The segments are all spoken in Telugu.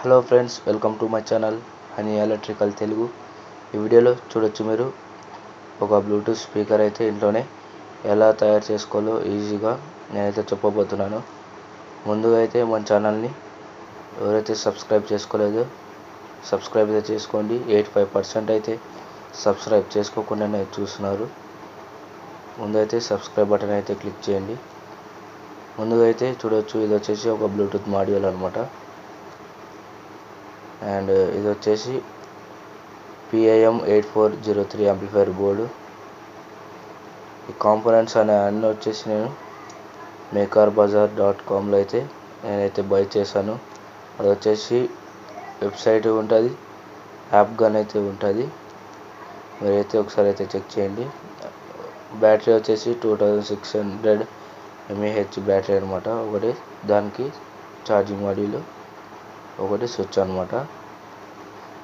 Hello friends, welcome to my channel honey electrical Telugu. ఈ వీడియోలో చూడొచ్చు మీరు ఒక బ్లూటూత్ స్పీకర్ అయితే ఇంట్లోనే ఎలా తయారు చేసుకోవాలో ఈజీగా నేనైతే చెప్పబోతున్నాను. ముందుగా అయితే మన ఛానల్ని ఎవరైతే సబ్స్క్రైబ్ చేసుకోలేదో సబ్స్క్రైబ్ అయితే చేసుకోండి. 85% అయితే సబ్స్క్రైబ్ చేసుకోకుండానే చూస్తున్నారు. ముందైతే సబ్స్క్రైబ్ బటన్ అయితే క్లిక్ చేయండి. ముందుగా అయితే చూడొచ్చు, ఇది వచ్చేసి ఒక బ్లూటూత్ మాడ్యూల్ అనమాట. అండ్ ఇది వచ్చేసి PIM8403 యాంప్లిఫైర్ బోర్డు. ఈ కాంపోనెంట్స్ అన్నీ వచ్చేసి నేను makerbazaar.comలో అయితే నేనైతే బై చేశాను. అది వచ్చేసి వెబ్సైట్ ఉంటుంది, యాప్ గన్ అయితే ఉంటుంది. మీరైతే ఒకసారి అయితే చెక్ చేయండి. బ్యాటరీ వచ్చేసి 2600 mAh బ్యాటరీ అనమాట. ఒకటి దానికి ఛార్జింగ్ మాడ్యూల్, ఒకటి స్విచ్ అనమాట.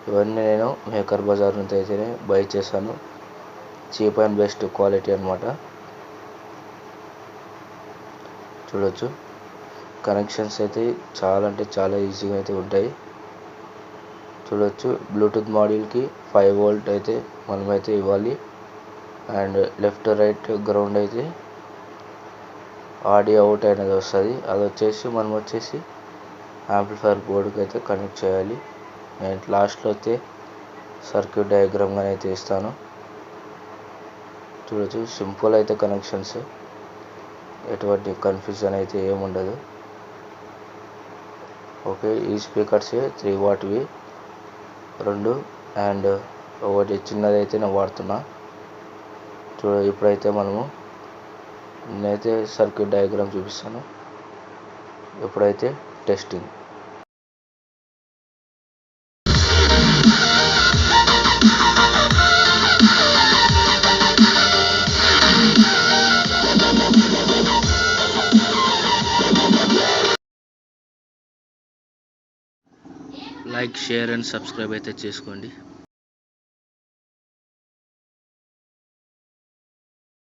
ఇవన్నీ నేను మేకర్ బజార్ నుంచి అయితేనే బై చేశాను. చీప్ అండ్ బెస్ట్ క్వాలిటీ అనమాట. చూడొచ్చు, కనెక్షన్స్ అయితే చాలా అంటే చాలా ఈజీగా అయితే ఉంటాయి. చూడొచ్చు, బ్లూటూత్ మాడ్యూల్కి 5 వోల్ట్ అయితే మనమైతే ఇవ్వాలి. అండ్ లెఫ్ట్ రైట్ గ్రౌండ్ అయితే ఆడియో అవుట్ అనేది వస్తుంది. అది వచ్చేసి మనం వచ్చేసి యాంప్లిఫైర్ బోర్డుకి అయితే కనెక్ట్ చేయాలి. నేను లాస్ట్లో అయితే సర్క్యూట్ డయాగ్రామ్ అయితే ఇస్తాను. చూడొచ్చు, సింపుల్ అయితే కనెక్షన్స్, ఎటువంటి కన్ఫ్యూజన్ అయితే ఏముండదు. ఓకే, ఈ స్పీకర్స్ 3 వాట్వి 2 అండ్ ఒకటి చిన్నది అయితే నేను వాడుతున్నా. ఇప్పుడైతే నేనైతే సర్క్యూట్ డయాగ్రామ్ చూపిస్తాను. ఇప్పుడైతే testing. Like, share and subscribe అయితే చేసుకోండి.